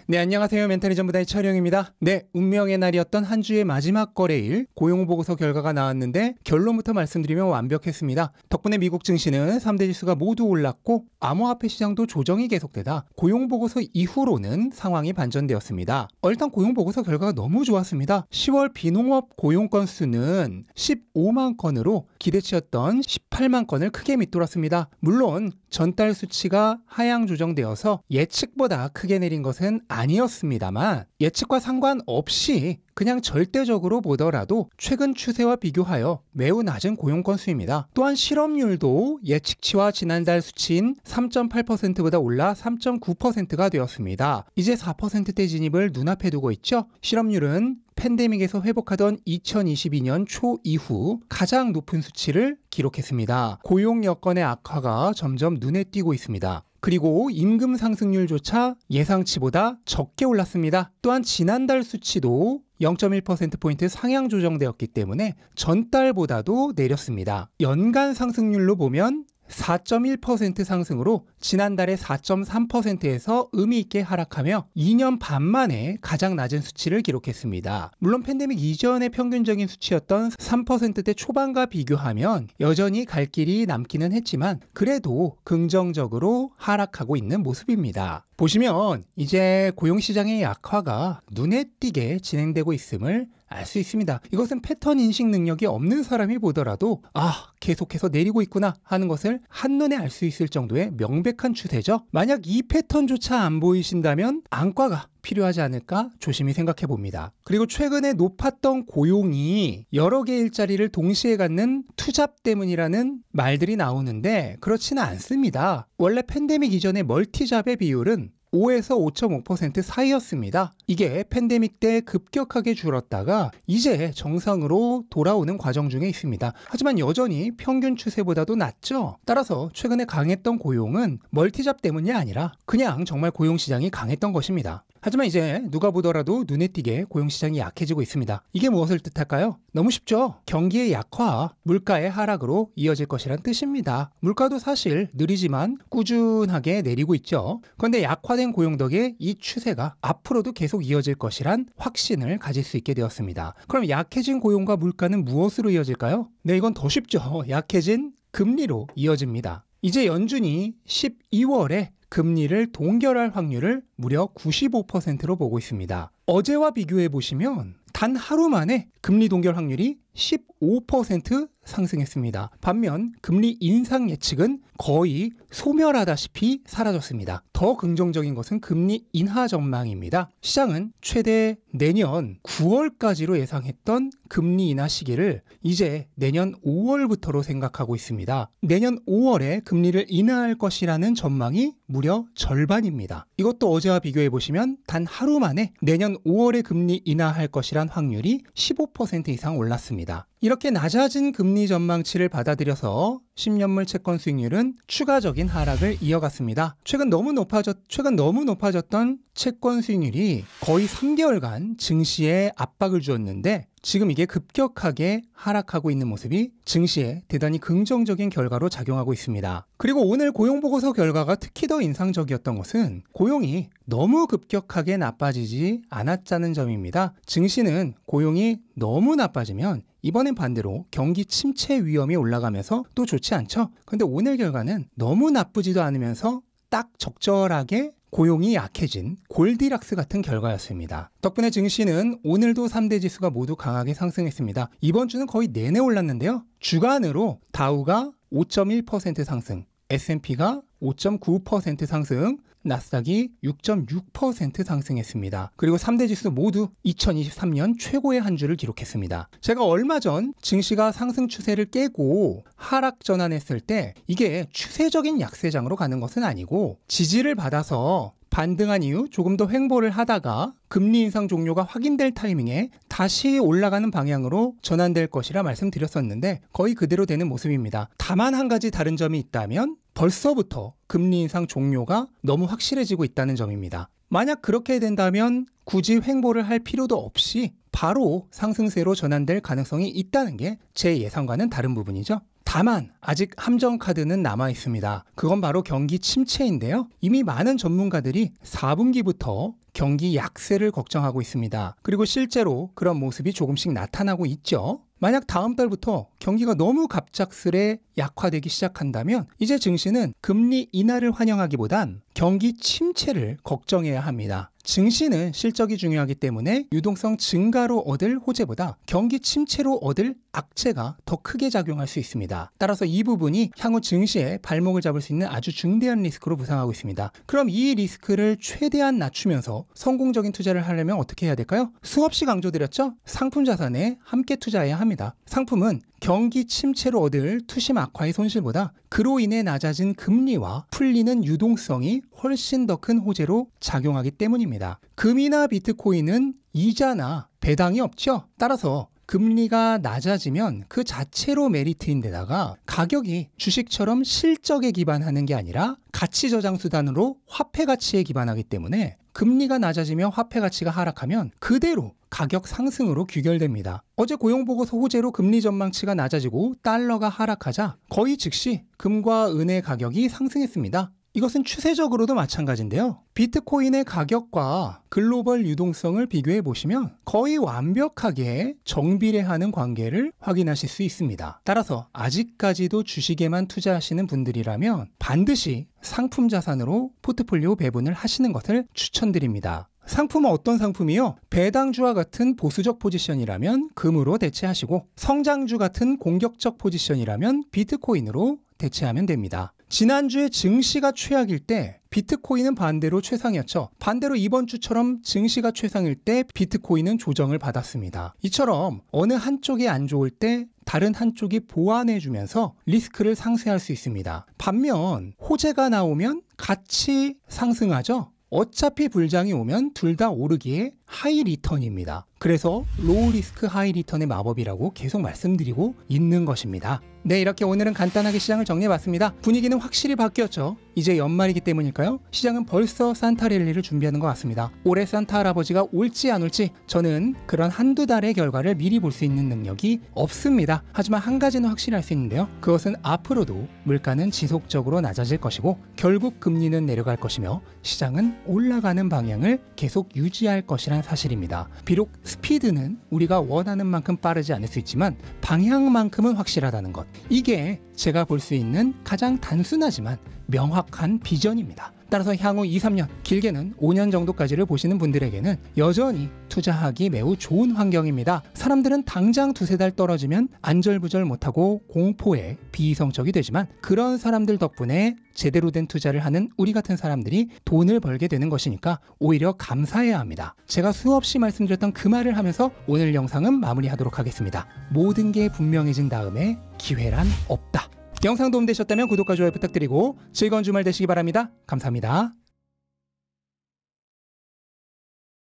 네, 안녕하세요. 멘탈이 전부다의 촬영입니다. 네, 운명의 날이었던 한 주의 마지막 거래일 고용보고서 결과가 나왔는데 결론부터 말씀드리면 완벽했습니다. 덕분에 미국 증시는 3대 지수가 모두 올랐고 암호화폐 시장도 조정이 계속되다 고용보고서 이후로는 상황이 반전되었습니다. 일단 고용보고서 결과가 너무 좋았습니다. 10월 비농업 고용 건수는 15만 건으로 기대치였던 18만 건을 크게 밑돌았습니다. 물론 전달 수치가 하향 조정되어서 예측보다 크게 내린 것은 아니었습니다만 예측과 상관없이 그냥 절대적으로 보더라도 최근 추세와 비교하여 매우 낮은 고용 건수입니다. 또한 실업률도 예측치와 지난달 수치인 3.8%보다 올라 3.9%가 되었습니다. 이제 4%대 진입을 눈앞에 두고 있죠. 실업률은 팬데믹에서 회복하던 2022년 초 이후 가장 높은 수치를 기록했습니다. 고용 여건의 악화가 점점 눈에 띄고 있습니다. 그리고 임금 상승률조차 예상치보다 적게 올랐습니다. 또한 지난달 수치도 0.1%포인트 상향 조정되었기 때문에 전달보다도 내렸습니다. 연간 상승률로 보면 4.1% 상승으로 지난달에 4.3%에서 의미 있게 하락하며 2년 반 만에 가장 낮은 수치를 기록했습니다. 물론 팬데믹 이전의 평균적인 수치였던 3%대 초반과 비교하면 여전히 갈 길이 남기는 했지만 그래도 긍정적으로 하락하고 있는 모습입니다. 보시면 이제 고용시장의 약화가 눈에 띄게 진행되고 있음을 알 수 있습니다. 이것은 패턴 인식 능력이 없는 사람이 보더라도 계속해서 내리고 있구나 하는 것을 한눈에 알 수 있을 정도의 명백한 추세죠. 만약 이 패턴조차 안 보이신다면 안과가 필요하지 않을까 조심히 생각해 봅니다. 그리고 최근에 높았던 고용이 여러 개 일자리를 동시에 갖는 투잡 때문이라는 말들이 나오는데 그렇지는 않습니다. 원래 팬데믹 이전의 멀티잡의 비율은 5에서 5.5% 사이였습니다. 이게 팬데믹 때 급격하게 줄었다가 이제 정상으로 돌아오는 과정 중에 있습니다. 하지만 여전히 평균 추세보다도 낮죠. 따라서 최근에 강했던 고용은 멀티잡 때문이 아니라 그냥 정말 고용시장이 강했던 것입니다. 하지만 이제 누가 보더라도 눈에 띄게 고용시장이 약해지고 있습니다. 이게 무엇을 뜻할까요? 너무 쉽죠. 경기의 약화, 물가의 하락으로 이어질 것이란 뜻입니다. 물가도 사실 느리지만 꾸준하게 내리고 있죠. 그런데 약화된 고용 덕에 이 추세가 앞으로도 계속 이어질 것이란 확신을 가질 수 있게 되었습니다. 그럼 약해진 고용과 물가는 무엇으로 이어질까요? 네, 이건 더 쉽죠. 약해진 금리로 이어집니다. 이제 연준이 12월에 금리를 동결할 확률을 무려 95%로 보고 있습니다. 어제와 비교해 보시면 단 하루 만에 금리 동결 확률이 15% 상승했습니다. 반면 금리 인상 예측은 거의 소멸하다시피 사라졌습니다. 더 긍정적인 것은 금리 인하 전망입니다. 시장은 최대 내년 9월까지로 예상했던 금리 인하 시기를 이제 내년 5월부터로 생각하고 있습니다. 내년 5월에 금리를 인하할 것이라는 전망이 무려 절반입니다. 이것도 어제와 비교해 보시면 단 하루 만에 내년 5월에 금리 인하할 것이란 확률이 15% 이상 올랐습니다. 이렇게 낮아진 금리 전망치를 받아들여서 10년물 채권 수익률은 추가적인 하락을 이어갔습니다. 최근 너무 높아졌던 채권 수익률이 거의 3개월간 증시에 압박을 주었는데 지금 이게 급격하게 하락하고 있는 모습이 증시에 대단히 긍정적인 결과로 작용하고 있습니다. 그리고 오늘 고용보고서 결과가 특히 더 인상적이었던 것은 고용이 너무 급격하게 나빠지지 않았다는 점입니다. 증시는 고용이 너무 나빠지면 이번엔 반대로 경기 침체 위험이 올라가면서 또 좋지 않죠. 근데 오늘 결과는 너무 나쁘지도 않으면서 딱 적절하게 고용이 약해진 골디락스 같은 결과였습니다. 덕분에 증시는 오늘도 3대 지수가 모두 강하게 상승했습니다. 이번 주는 거의 내내 올랐는데요. 주간으로 다우가 5.1% 상승, S&P가 5.9% 상승, 나스닥이 6.6% 상승했습니다. 그리고 3대 지수 모두 2023년 최고의 한 주를 기록했습니다. 제가 얼마 전 증시가 상승 추세를 깨고 하락 전환했을 때 이게 추세적인 약세장으로 가는 것은 아니고 지지를 받아서 반등한 이후 조금 더 횡보를 하다가 금리 인상 종료가 확인될 타이밍에 다시 올라가는 방향으로 전환될 것이라 말씀드렸었는데 거의 그대로 되는 모습입니다. 다만 한 가지 다른 점이 있다면 벌써부터 금리 인상 종료가 너무 확실해지고 있다는 점입니다. 만약 그렇게 된다면 굳이 횡보를 할 필요도 없이 바로 상승세로 전환될 가능성이 있다는 게 제 예상과는 다른 부분이죠. 다만 아직 함정 카드는 남아 있습니다. 그건 바로 경기 침체인데요. 이미 많은 전문가들이 4분기부터 경기 약세를 걱정하고 있습니다. 그리고 실제로 그런 모습이 조금씩 나타나고 있죠. 만약 다음 달부터 경기가 너무 갑작스레 약화되기 시작한다면 이제 증시는 금리 인하를 환영하기보단 경기 침체를 걱정해야 합니다. 증시는 실적이 중요하기 때문에 유동성 증가로 얻을 호재보다 경기 침체로 얻을 악재가 더 크게 작용할 수 있습니다. 따라서 이 부분이 향후 증시에 발목을 잡을 수 있는 아주 중대한 리스크로 부상하고 있습니다. 그럼 이 리스크를 최대한 낮추면서 성공적인 투자를 하려면 어떻게 해야 될까요? 수없이 강조드렸죠? 상품 자산에 함께 투자해야 합니다. 상품은 경기 침체로 얻을 투심 악화의 손실보다 그로 인해 낮아진 금리와 풀리는 유동성이 훨씬 더 큰 호재로 작용하기 때문입니다. 금이나 비트코인은 이자나 배당이 없죠. 따라서 금리가 낮아지면 그 자체로 메리트인데다가 가격이 주식처럼 실적에 기반하는 게 아니라 가치 저장 수단으로 화폐 가치에 기반하기 때문에 금리가 낮아지며 화폐 가치가 하락하면 그대로 가격 상승으로 귀결됩니다. 어제 고용보고서 호재로 금리 전망치가 낮아지고 달러가 하락하자 거의 즉시 금과 은의 가격이 상승했습니다. 이것은 추세적으로도 마찬가지인데요. 비트코인의 가격과 글로벌 유동성을 비교해 보시면 거의 완벽하게 정비례하는 관계를 확인하실 수 있습니다. 따라서 아직까지도 주식에만 투자하시는 분들이라면 반드시 상품 자산으로 포트폴리오 배분을 하시는 것을 추천드립니다. 상품은 어떤 상품이요? 배당주와 같은 보수적 포지션이라면 금으로 대체하시고 성장주 같은 공격적 포지션이라면 비트코인으로 대체하면 됩니다. 지난주에 증시가 최악일 때 비트코인은 반대로 최상이었죠. 반대로 이번 주처럼 증시가 최상일 때 비트코인은 조정을 받았습니다. 이처럼 어느 한쪽이 안 좋을 때 다른 한쪽이 보완해주면서 리스크를 상쇄할 수 있습니다. 반면 호재가 나오면 같이 상승하죠. 어차피 불장이 오면 둘 다 오르기에 하이 리턴입니다. 그래서 로우 리스크 하이 리턴의 마법이라고 계속 말씀드리고 있는 것입니다. 네, 이렇게 오늘은 간단하게 시장을 정리해봤습니다. 분위기는 확실히 바뀌었죠. 이제 연말이기 때문일까요? 시장은 벌써 산타 랠리를 준비하는 것 같습니다. 올해 산타 할아버지가 올지 안 올지 저는 그런 한두 달의 결과를 미리 볼 수 있는 능력이 없습니다. 하지만 한 가지는 확실히 알 수 있는데요. 그것은 앞으로도 물가는 지속적으로 낮아질 것이고 결국 금리는 내려갈 것이며 시장은 올라가는 방향을 계속 유지할 것이란 사실입니다. 비록 스피드는 우리가 원하는 만큼 빠르지 않을 수 있지만 방향만큼은 확실하다는 것. 이게 제가 볼 수 있는 가장 단순하지만 명확한 비전입니다. 따라서 향후 2, 3년, 길게는 5년 정도까지를 보시는 분들에게는 여전히 투자하기 매우 좋은 환경입니다. 사람들은 당장 두세 달 떨어지면 안절부절 못하고 공포에 비이성적이 되지만 그런 사람들 덕분에 제대로 된 투자를 하는 우리 같은 사람들이 돈을 벌게 되는 것이니까 오히려 감사해야 합니다. 제가 수없이 말씀드렸던 그 말을 하면서 오늘 영상은 마무리하도록 하겠습니다. 모든 게 분명해진 다음에 기회란 없다. 영상 도움되셨다면 구독과 좋아요 부탁드리고 즐거운 주말 되시기 바랍니다. 감사합니다.